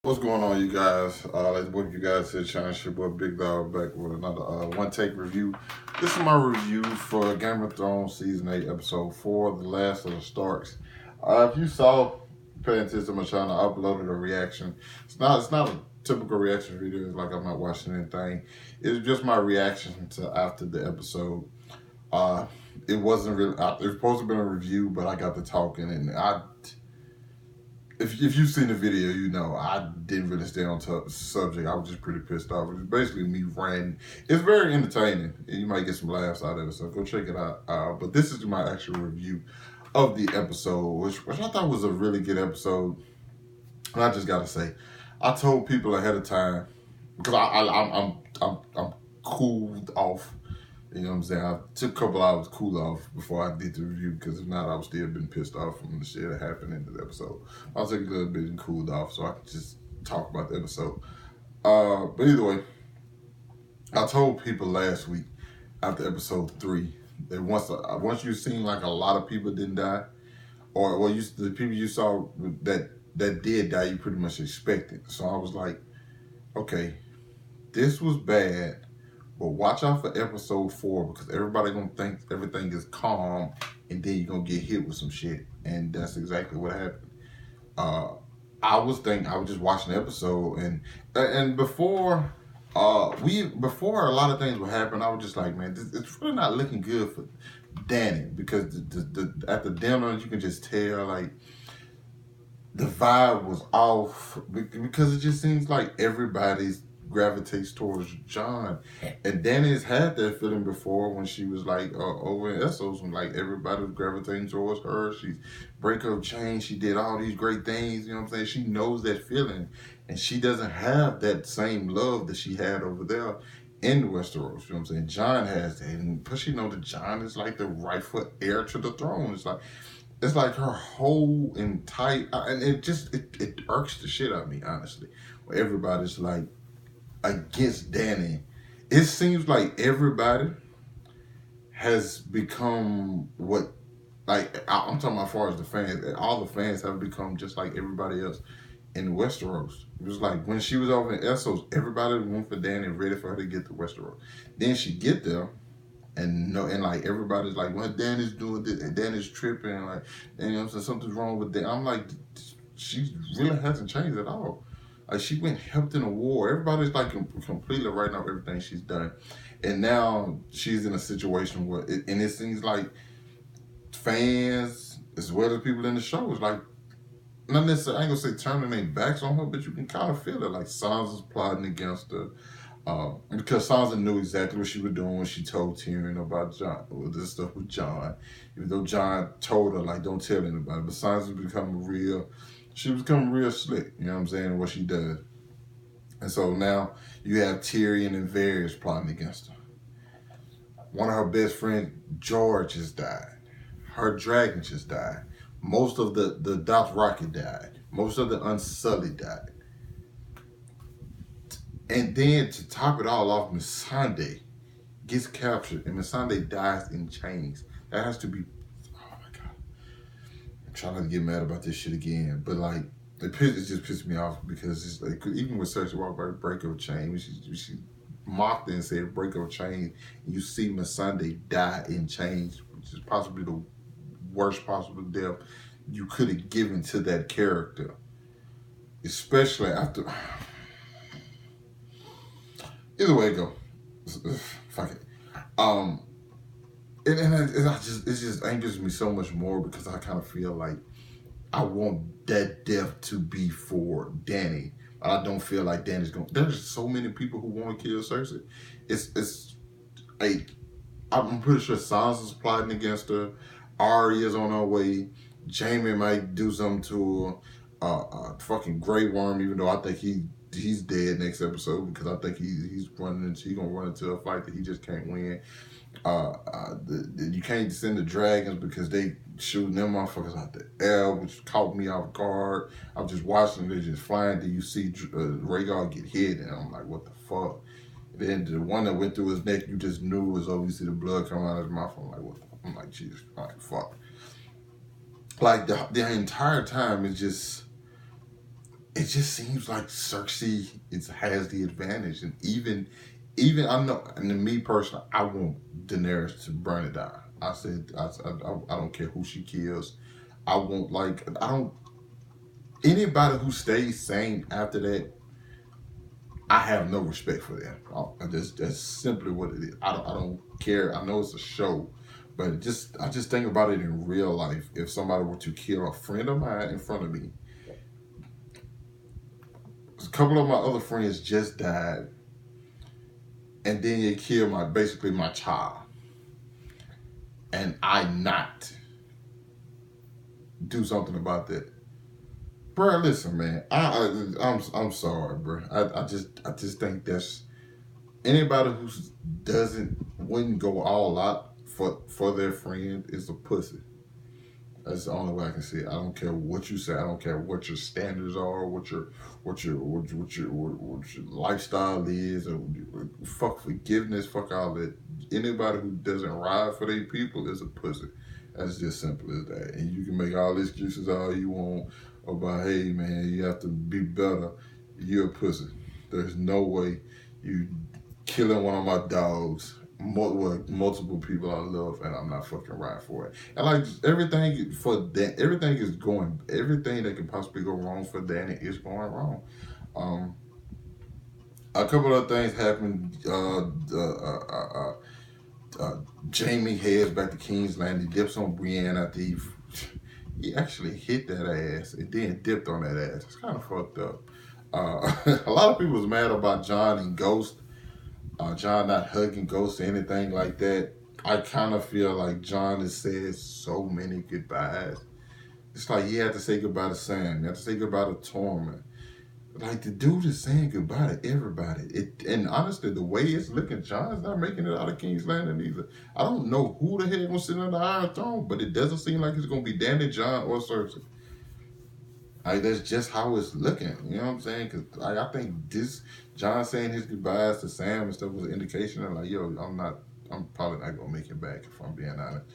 What's going on, you guys? Like what you guys said, China shit, boy, Big Dog back with another one take review. This is my review for Game of Thrones season 8, episode 4, The Last of the Starks. If you saw, paying attention to my channel, I uploaded a reaction. It's not a typical reaction video. It's like I'm not watching anything. It's just my reaction to after the episode. It wasn't really. It was supposed to be a review, but I got to talking and If you've seen the video, you know I didn't really stay on subject. I was just pretty pissed off. It was basically me ranting. It's very entertaining, and you might get some laughs out of it, so go check it out. But this is my actual review of the episode, which I thought was a really good episode. And I just gotta say, I told people ahead of time because I'm cooled off. You know what I'm saying? I took a couple hours cool off before I did the review because if not, I would still been pissed off from the shit that happened in the episode. I took a little bit and cooled off so I could just talk about the episode. But either way, I told people last week after episode 3 that once you seen like a lot of people didn't die, or the people you saw that did die, you pretty much expected. So I was like, okay, this was bad. But watch out for episode 4 because everybody gonna think everything is calm, and then you're gonna get hit with some shit, and that's exactly what happened. I was just watching the episode, and before a lot of things would happen, I was just like, man, it's really not looking good for Danny because at the dinner you can just tell like the vibe was off because it just seems like everybody's gravitates towards John, and Danny's had that feeling before when she was like over in Essos when like everybody was gravitating towards her. She's break her chain, she did all these great things, you know what I'm saying? She knows that feeling, and she doesn't have that same love that she had over there in Westeros, you know what I'm saying? John has that, and plus she know that John is like the rightful heir to the throne. It's like her whole entire, and it irks the shit out of me, honestly, where everybody's like against Danny. It seems like everybody has become what, like, I'm talking about as far as the fans, all the fans have become just like everybody else in Westeros. It was like when she was over in Essos, everybody went for Danny, ready for her to get to Westeros. Then she get there, and like everybody's like, well, Danny's doing this, and Danny's tripping, like, and you know what I'm saying, something's wrong with Danny. I'm like, she really hasn't changed at all. Like, she went helped in a war. Everybody's like completely writing off everything she's done, and now she's in a situation where, and it seems like fans as well as people in the show is like, not necessarily, I ain't gonna say turning their backs on her, but you can kind of feel it. Like Sansa's plotting against her, because Sansa knew exactly what she was doing when she told Tyrion about John, this stuff with John. Even though John told her like, don't tell anybody, but Sansa's she was becoming real slick, you know what I'm saying, what she does. And so now you have Tyrion and Varys plotting against her. One of her best friends, George, just died. Her dragon just died. Most of the Dothraki died. Most of the Unsullied died. And then to top it all off, Missandei gets captured and Missandei dies in chains. That has to be, trying not to get mad about this shit again, but like it just pissed me off because it's like, even with Cersei walk by break of a chain, when she mocked it and said break of a chain, and you see Missandei die in chains, which is possibly the worst possible death you could have given to that character, especially after. Either way it go, fuck it. And it just angers me so much more because I kind of feel like I want that death to be for Danny. But I don't feel like Danny's going. There's so many people who want to kill Cersei. It's like, I'm pretty sure Sansa's plotting against her. Arya's on her way. Jaime might do something to her. Fucking Grey Worm, even though I think he's dead next episode because I think he's gonna run into a fight that he just can't win. You can't send the dragons because they shooting them motherfuckers out the air, which caught me off guard. I was just watching, they're just flying. Then you see Rhaegar get hit, and I'm like, what the fuck? Then the one that went through his neck, you just knew was over. You see the blood coming out of his mouth. I'm like, what? I'm like, Jesus, I'm like, fuck. Like the entire time, it's just it just seems like Cersei has the advantage, and even I know, and to me personally, I want Daenerys to burn it down. I said I don't care who she kills. I don't anybody who stays sane after that. I have no respect for them. That's simply what it is. I don't care. I know it's a show, but I just think about it in real life. If somebody were to kill a friend of mine in front of me, a couple of my other friends just died, and then you kill basically my child, and I not do something about that. Bro, listen, man. I'm sorry, bro. I just think that's anybody who wouldn't go all out for their friend is a pussy. That's the only way I can see it. I don't care what you say. I don't care what your standards are, what your lifestyle is, or fuck forgiveness, fuck all that. Anybody who doesn't ride for their people is a pussy. That's just simple as that. And you can make all the excuses all you want about, hey man, you have to be better. You're a pussy. There's no way you killing one of my dogs, multiple people I love, and I'm not fucking right for it. And like everything everything that can possibly go wrong for Danny is going wrong. A couple of things happened. Jamie heads back to King's Landing, dips on Brienne after he actually hit that ass and then dipped on that ass. It's kind of fucked up. A lot of people was mad about Jon and Ghost. Jon not hugging Ghost or anything like that. I kind of feel like Jon has said so many goodbyes. It's like he had to say goodbye to Sam. He had to say goodbye to Tormund. Like the dude is saying goodbye to everybody. And honestly, the way it's looking, Jon's not making it out of King's Landing either. I don't know who the hell gonna sit on the Iron Throne, but it doesn't seem like it's gonna be Dany, Jon, or Cersei. Like that's just how it's looking. You know what I'm saying? Because I think Jon saying his goodbyes to Sam and stuff was an indication of like, yo, I'm probably not gonna make it back if I'm being honest.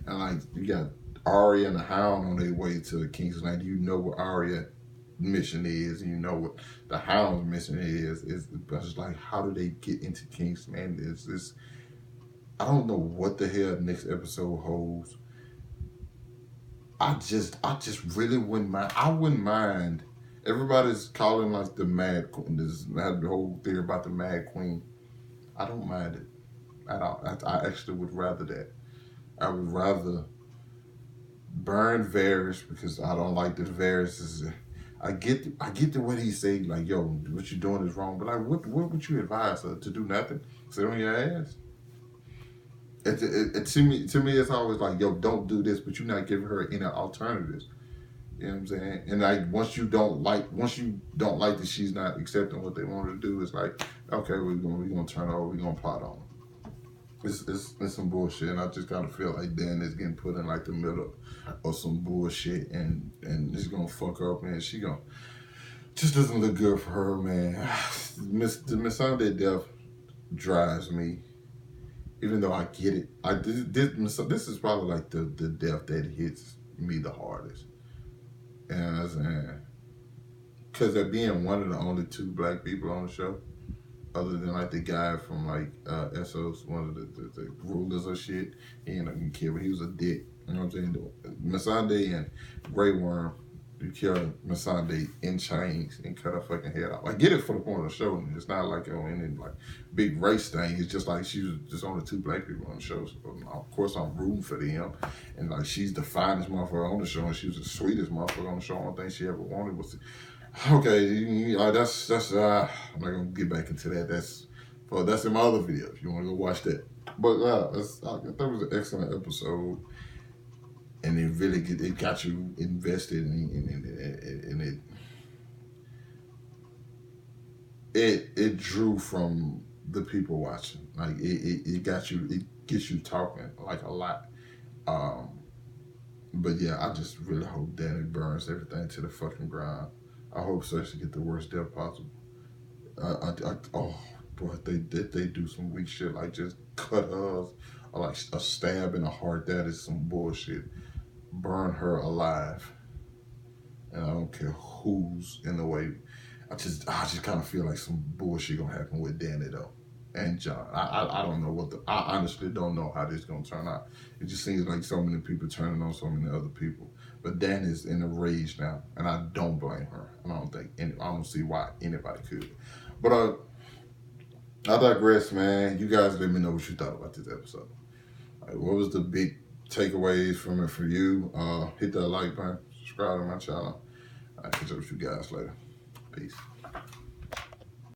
And like you got Arya and the Hound on their way to King's Landing. You know what Arya mission is, and you know what the Hound's mission is. It's just like, how do they get into King's Landing? I don't know what the hell next episode holds. I just really wouldn't mind. I wouldn't mind. Everybody's calling like the Mad Queen. Had the whole theory about the Mad Queen. I don't mind it at all. I actually would rather that. I would rather burn Varys because I don't like that Varys is. I get the what he's saying, like, yo, what you're doing is wrong. But like, what would you advise her to do? Nothing? Sit on your ass? To me, it's always like, yo, don't do this, but you're not giving her any alternatives. You know what I'm saying? And like, once you don't like that she's not accepting what they want her to do, it's like, okay, we're gonna turn over, we're gonna plot on. It's some bullshit, and I just kind of feel like Dan is getting put in like the middle of some bullshit, and it's gonna fuck up, man. She gonna just doesn't look good for her, man. The Missandei death drives me, even though I get it. This is probably like the death that hits me the hardest, and because they're being one of the only two black people on the show. Other than like the guy from like Essos, one of the rulers of shit, he ain't gonna kill, but he was a dick. You know what I'm saying? Missandei and Grey Worm, you kill Missandei in chains and cut her fucking head off. I get it for the point of the show. It's not like any like big race thing. It's just like she was just only two black people on the show. So of course I'm rooting for them. And like she's the finest motherfucker on the show, and she was the sweetest motherfucker on the show. Only thing she ever wanted was okay, that's I'm not gonna get back into that. That's in my other video if you want to go watch that. But I thought it was an excellent episode, and it got you invested in it drew from the people watching. Like it gets you talking like a lot. But yeah, I just really hope Dany burns everything to the fucking ground. I hope Cersei get the worst death possible. Oh boy, they do some weak shit like just cut her, or like a stab in the heart. That is some bullshit. Burn her alive. and I don't care who's in the way. I just kind of feel like some bullshit gonna happen with Danny though, and John. I don't know I honestly don't know how this gonna turn out. It just seems like so many people turning on so many other people. But Danny's in a rage now, and I don't blame her. And I don't see why anybody could. But I digress, man. You guys let me know what you thought about this episode. What was the big takeaways from it for you? Hit that like button, subscribe to my channel. I'll catch up with you guys later. Peace.